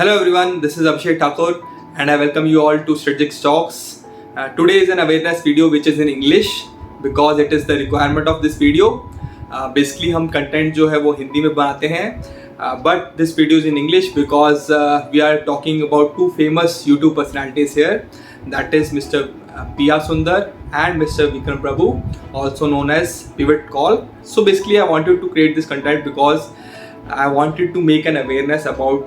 Hello everyone, this is Abhishek Thakur and I welcome you all to Strategic Talks. Today is an awareness video which is in English because it is the requirement of this video. Basically हम content जो है वो हिंदी में बनाते हैं, but this video is in English because we are talking about two famous YouTube personalities here. That is Mr. P.R. Sundar and Mr. Vikram Prabhu, also known as Pivot Call. So basically I wanted to create this content because I wanted to make an awareness about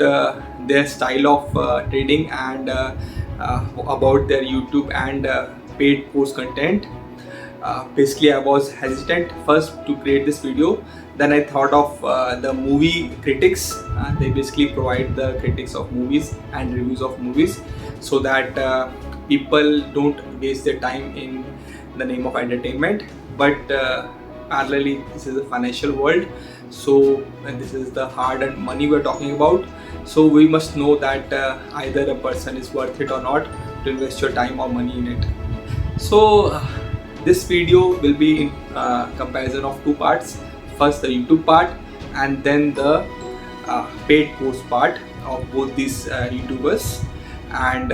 their style of trading and about their YouTube and paid course content. Basically I was hesitant first to create this video, then I thought of the movie critics. They basically provide the critics of movies and reviews of movies so that people don't waste their time in the name of entertainment, but parallelly this is a financial world, so this is the hard-earned money we're talking about. So we must know that either a person is worth it or not to invest your time or money in it. So this video will be in comparison of two parts. First the YouTube part and then the paid course part of both these YouTubers, and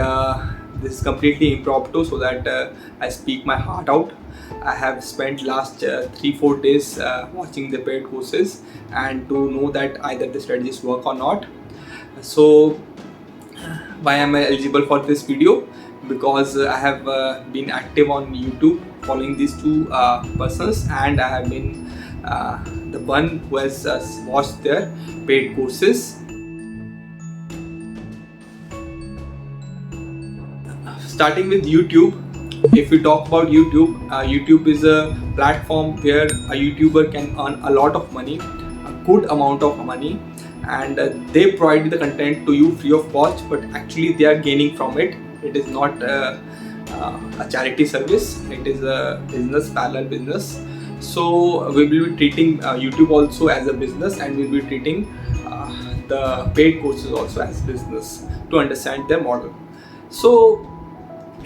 this is completely impromptu so that I speak my heart out. I have spent last 3-4 days watching the paid courses and to know that either the strategies work or not. So why am I eligible for this video? Because I have been active on YouTube following these two persons, and I have been the one who has watched their paid courses. Starting with YouTube, if we talk about YouTube, YouTube is a platform where a YouTuber can earn a lot of money, a good amount of money, and they provide the content to you free of cost, but actually they are gaining from it. It is not a charity service, it is a business, parallel business. So we will be treating YouTube also as a business, and we will be treating the paid courses also as business to understand their model. So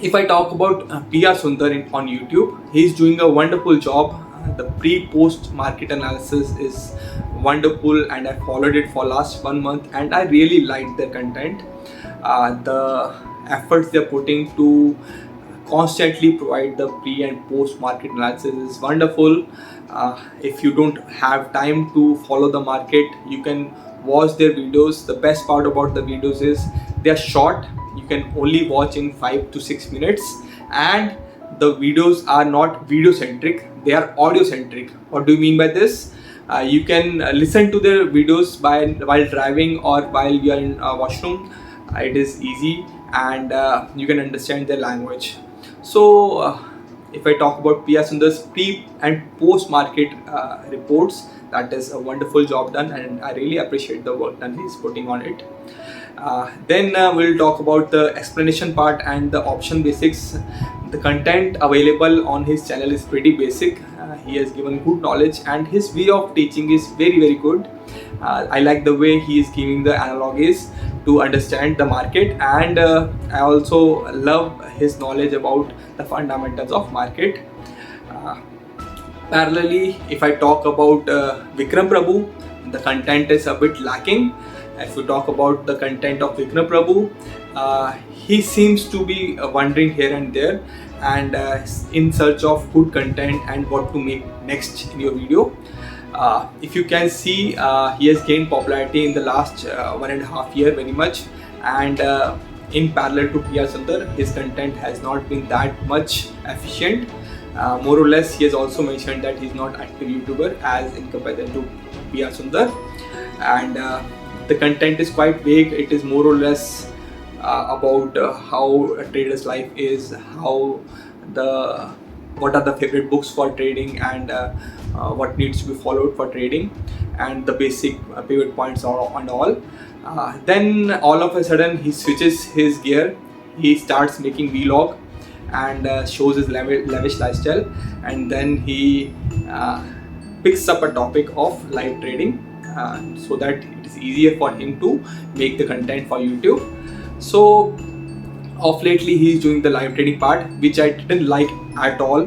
if I talk about P.R. Sundar on YouTube, he is doing a wonderful job. The pre-post market analysis is wonderful, and I followed it for last 1 month, and I really liked their content. The efforts they're putting to constantly provide the pre and post market analysis is wonderful. If you don't have time to follow the market, you can watch their videos. The best part about the videos is they are short. You can only watch in 5 to 6 minutes, and the videos are not video centric, they are audio centric. What do you mean by this? You can listen to their videos while driving or while you are in a washroom. It is easy, and you can understand their language. So if I talk about P.R. Sundar's pre and post market reports, that is a wonderful job done, and I really appreciate the work done he's putting on it. Then we'll talk about the explanation part and the option basics. The content available on his channel is pretty basic. He has given good knowledge, and his way of teaching is very good. I like the way he is giving the analogies to understand the market, and I also love his knowledge about the fundamentals of market. Parallelly, if I talk about Vikram Prabhu, the content is a bit lacking. If we talk about the content of Vikram Prabhu, he seems to be wandering here and there and in search of good content and what to make next in your video. If you can see, he has gained popularity in the last 1.5 years very much, and in parallel to P.R. Sundar, his content has not been that much efficient. More or less, he has also mentioned that he's not active YouTuber as in comparison to P.R. Sundar, and the content is quite vague. It is more or less about how a trader's life is, what are the favorite books for trading, and what needs to be followed for trading, and the basic pivot points and all. Then all of a sudden he switches his gear. He starts making vlog and shows his lavish lifestyle, and then he picks up a topic of live trading so that it is easier for him to make the content for YouTube. So of lately he is doing the live trading part, which I didn't like at all,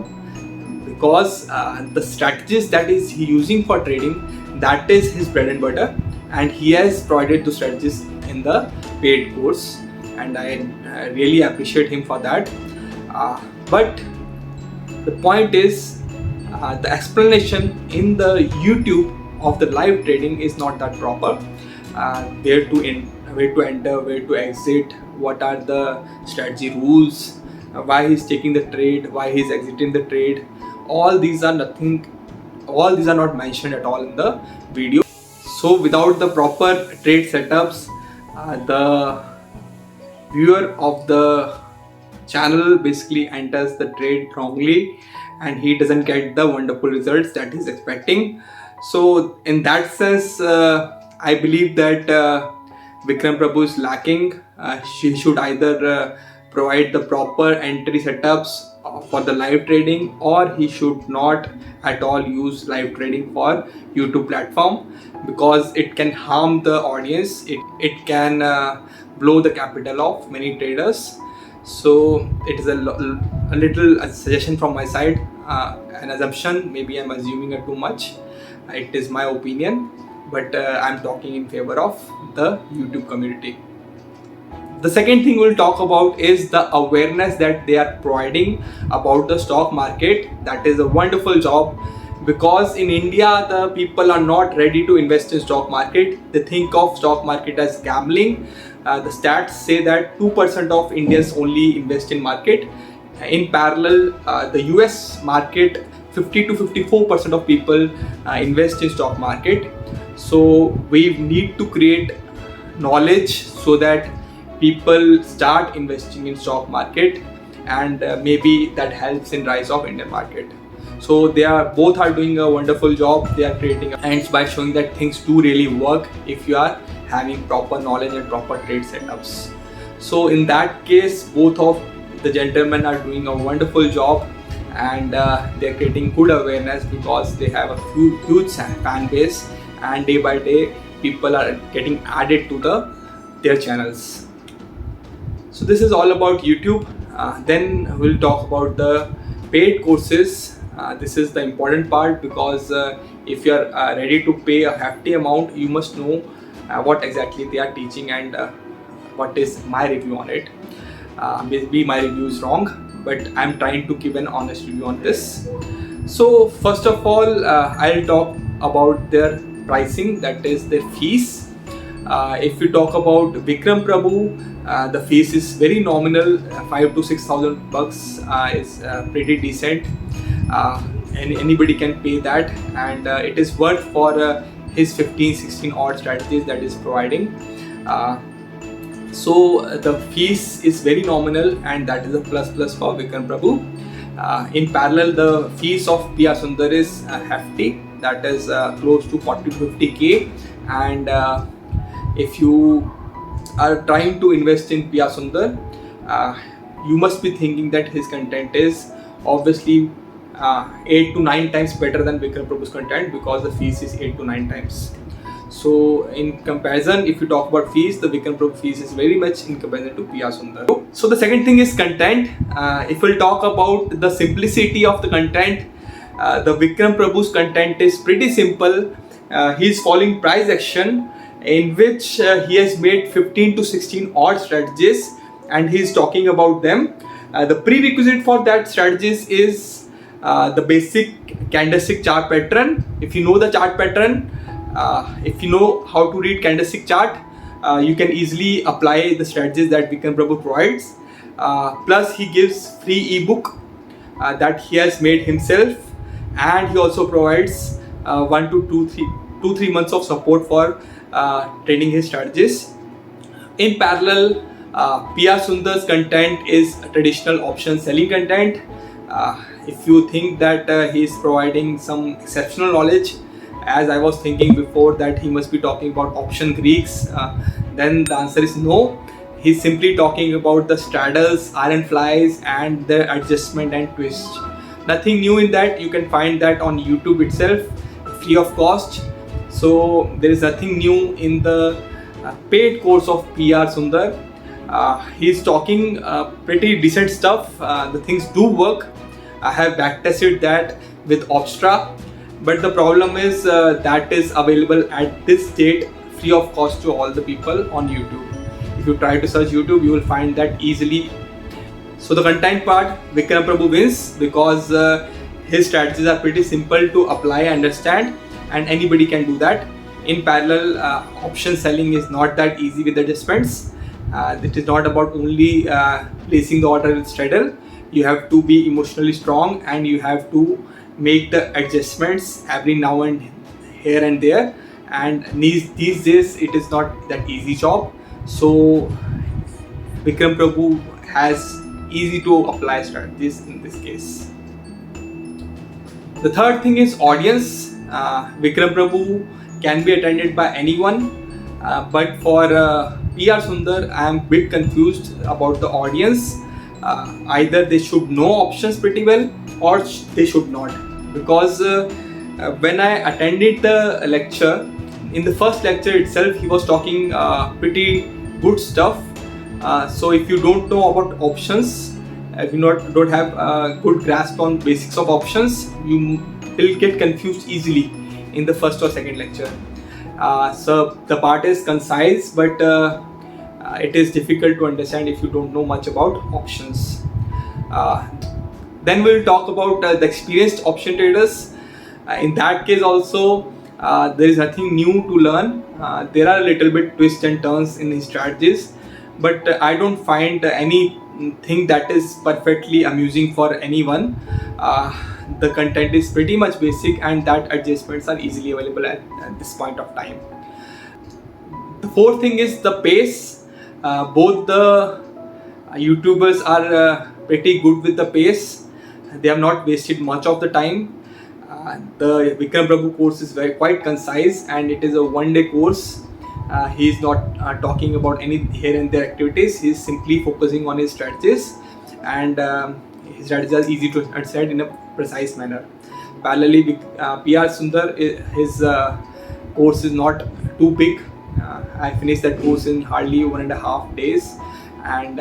because the strategies that is he using for trading, that is his bread and butter, and he has provided the strategies in the paid course, and I really appreciate him for that. But the point is, the explanation in the YouTube of the live trading is not that proper. Where to enter, where to exit, what are the strategy rules, why he's taking the trade, why he's exiting the trade. All these are not mentioned at all in the video. So without the proper trade setups, the viewer of the channel basically enters the trade wrongly, and he doesn't get the wonderful results that he's expecting. So in that sense, I believe that Vikram Prabhu is lacking. She should either provide the proper entry setups for the live trading, or he should not at all use live trading for YouTube platform, because it can harm the audience. It can blow the capital of many traders. So it is a little suggestion from my side, an assumption. Maybe I'm assuming too much. It is my opinion, but I'm talking in favor of the YouTube community. The second thing we'll talk about is the awareness that they are providing about the stock market. That is a wonderful job, because in India the people are not ready to invest in stock market. They think of stock market as gambling. The stats say that 2% of Indians only invest in market. In parallel, the US market, 50 to 54% of people invest in stock market. So we need to create knowledge so that people start investing in stock market, and maybe that helps in rise of Indian market. So both are doing a wonderful job. They are creating hands by showing that things do really work if you are having proper knowledge and proper trade setups. So in that case, both of the gentlemen are doing a wonderful job, and they're creating good awareness because they have a huge fan base, and day by day people are getting added to their channels. So this is all about YouTube. Then we'll talk about the paid courses. This is the important part, because if you are ready to pay a hefty amount, you must know what exactly they are teaching, and what is my review on it. Maybe my review is wrong, but I'm trying to give an honest review on this. So first of all, I'll talk about their pricing, that is their fees. If we talk about Vikram Prabhu, the fees is very nominal. 5 to 6,000 bucks is pretty decent, and anybody can pay that, and it is worth for his 15-16 odd strategies that is providing. So the fees is very nominal, and that is a plus for Vikram Prabhu. In parallel, the fees of PR Sundar is hefty, that is close to 40 to 50k, and if you are trying to invest in PR Sundar, you must be thinking that his content is obviously 8 to 9 times better than Vikram Prabhu's content, because the fees is 8 to 9 times. So in comparison, if you talk about fees, the Vikram Prabhu fees is very much in comparison to PR Sundar. So the second thing is content. If we'll talk about the simplicity of the content, the Vikram Prabhu's content is pretty simple. He is following price action, in which he has made 15 to 16 odd strategies, and he is talking about them. The prerequisite for that strategies is the basic candlestick chart pattern. If you know the chart pattern, if you know how to read candlestick chart, you can easily apply the strategies that Vikram Prabhu provides. Plus he gives free ebook that he has made himself, and he also provides 1 to 2-3 months of support for training his strategies. In parallel, PR Sundar's content is traditional option selling content. If you think that he is providing some exceptional knowledge, as I was thinking before that he must be talking about option Greeks, then the answer is no. He's simply talking about the straddles, iron flies, and their adjustment and twist. Nothing new in that. You can find that on YouTube itself, free of cost. So there is nothing new in the paid course of PR Sundar. He's talking pretty decent stuff. The things do work. I have backtested that with Opstra, but the problem is that is available at this date free of cost to all the people on YouTube. If you try to search YouTube, you will find that easily. So the content part, Vikram Prabhu wins because his strategies are pretty simple to apply and understand, and anybody can do that. In parallel, option selling is not that easy with adjustments. It is not about only placing the order with straddle. You have to be emotionally strong, and you have to make the adjustments every now and here and there. And these days, it is not that easy job. So Vikram Prabhu has easy to apply strategies in this case. The third thing is audience. Vikram Prabhu can be attended by anyone, but for PR Sundar, I am a bit confused about the audience. Either they should know options pretty well, or they should not. Because when I attended the lecture, in the first lecture itself, he was talking pretty good stuff. So if you don't know about options, if you don't have a good grasp on basics of options, you will get confused easily in the first or second lecture. So the part is concise, but it is difficult to understand if you don't know much about options. Then we'll talk about the experienced option traders. In that case also, there is nothing new to learn. There are a little bit twists and turns in his strategies, but I don't find anything that is perfectly amusing for anyone. The content is pretty much basic, and that adjustments are easily available at this point of time. The fourth thing is the pace. Both the YouTubers are pretty good with the pace. They have not wasted much of the time. The Vikram Prabhu course is quite concise, and it is a one-day course. He is not talking about any here and there activities. He is simply focusing on his strategies, and his strategies are easy to understand in a precise manner. Parallelly, PR Sundar, his course is not too big. I finished that course in hardly 1.5 days, and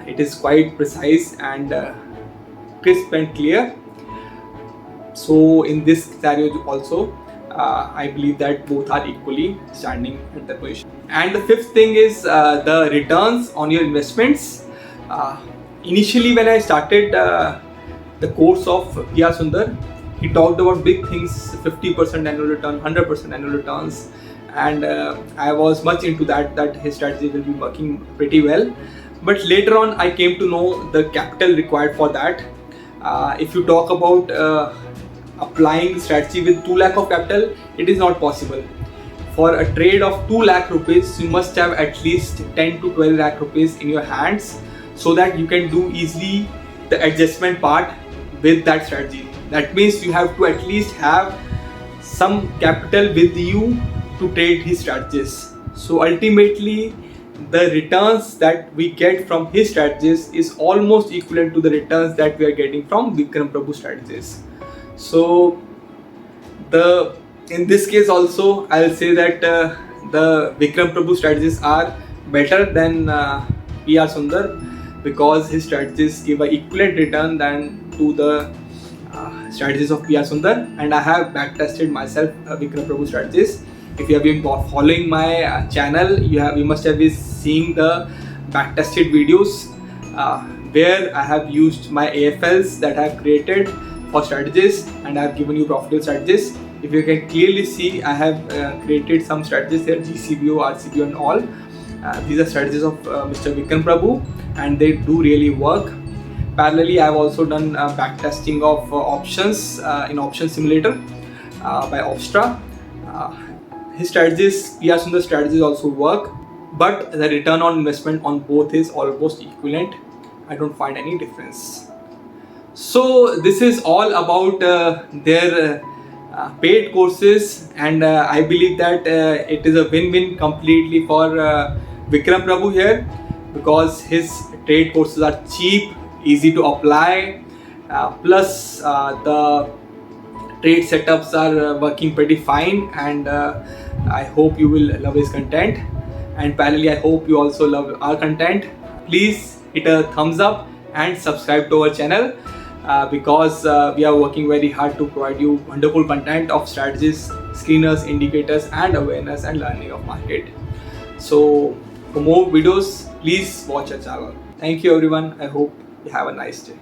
it is quite precise and crisp and clear. So in this scenario also, I believe that both are equally standing at the position. And the fifth thing is the returns on your investments. Initially, when I started the course of PR Sundar, he talked about big things: 50% annual return, 100% annual returns, and I was much into that his strategy will be working pretty well. But later on, I came to know the capital required for that. If you talk about applying strategy with 2 lakh of capital, it is not possible. For a trade of 2 lakh rupees, you must have at least 10 to 12 lakh rupees in your hands, so that you can do easily the adjustment part with that strategy. That means you have to at least have some capital with you to trade his strategies. So ultimately, the returns that we get from his strategies is almost equivalent to the returns that we are getting from Vikram Prabhu strategies. So in this case also, I'll say that the Vikram Prabhu strategies are better than PR Sundar, because his strategies give an equivalent return than to the strategies of PR Sundar. And I have back tested myself Vikram Prabhu strategies. If you have been following my channel, you must have been seeing the back tested videos where I have used my AFLs that I have created for strategies, and I have given you profitable strategies. If you can clearly see, I have created some strategies here: GCBO, RCBO and all. These are strategies of Mr. Vikram Prabhu, and they do really work. Parallelly, I have also done back testing of options in Option Simulator by Opstra. His strategies, PR Sundar strategies also work, but the return on investment on both is almost equivalent. I don't find any difference. So this is all about their paid courses, and I believe that it is a win-win completely for Vikram Prabhu here, because his trade courses are cheap, easy to apply, plus the trade setups are working pretty fine, and I hope you will love his content. And parallelly, I hope you also love our content. Please hit a thumbs up and subscribe to our channel, because we are working very hard to provide you wonderful content of strategies, screeners, indicators and awareness and learning of market. So For more videos, please watch our channel. Thank you everyone. I hope you have a nice day.